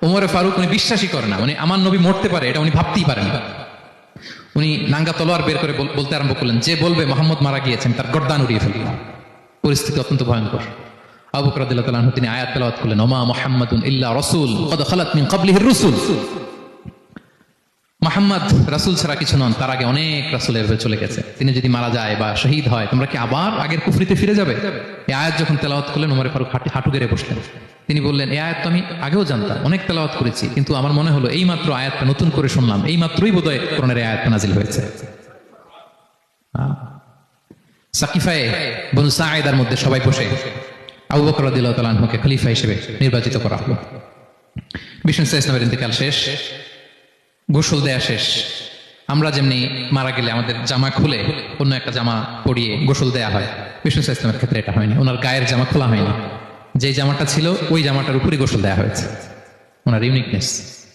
ওমরে ফারুক উনি বিশ্বাসই করে না, উনি আমার নবী মরতে পারে এটা উনি ভাবতেই পারেন না। উনি নাঙ্গা তলোয়ার বের করে বলতে আরম্ভ করলেন, যে বলবে মোহাম্মদ মারা গিয়েছেন তার গর্দান উড়িয়ে ফেলবে। পরিস্থিতি অত্যন্ত ভয়ঙ্কর। আবু বকর রাদিয়াল্লাহু তাআলা আনহু তিনি আয়াত তেলাওয়াত করলেন, ওমা মুহাম্মাদুন ইল্লা রাসূল ক্বাদ খালাত মিন ক্বাবলিহির রুসুল। মুহাম্মদ রাসূল ছাড়া কিছু নন, তার আগে অনেক রাসূল এভাবে চলে গেছে, তিনি যদি মারা যায় বা শহীদ হয় তোমরা কি আবার আগের কুফরিতে ফিরে যাবে? এই আয়াত যখন তেলাওয়াত করলেন ওমর ফারুক হাঁটু গেড়ে বসলেন। তিনি বললেন, এই আয়াত তো আমি আগেও জানতাম, অনেক তেলাওয়াত করেছি, কিন্তু আমার মনে হলো এই মাত্র আয়াতটা নতুন করে শুনলাম, এই মাত্রই বোধহয় কোরআনের এই আয়াতটা নাজিল হয়েছে। সাকিফায়ে বনু সাঈদার মধ্যে সবাই বসে আবু বকর রাদিয়াল্লাহু তাআলা আনহুকে খলিফা হিসেবে নির্বাচিত করা হলো। বিষ্ণু ইসলামের ইন্তেকাল শেষ, গোসল দেয়া শেষ। আমরা যেমনি মারা গেলে আমাদের জামা খুলে অন্য একটা জামা পরিয়ে গোসল দেয়া হয়, বিষ্ণু ইসলামের ক্ষেত্রে এটা হয়নি। ওনার গায়ের জামা খোলা হয়নি, যে জামাটা ছিল ওই জামাটার উপরই গোসল দেয়া হয়েছে। ওনার ইউনিকনেস।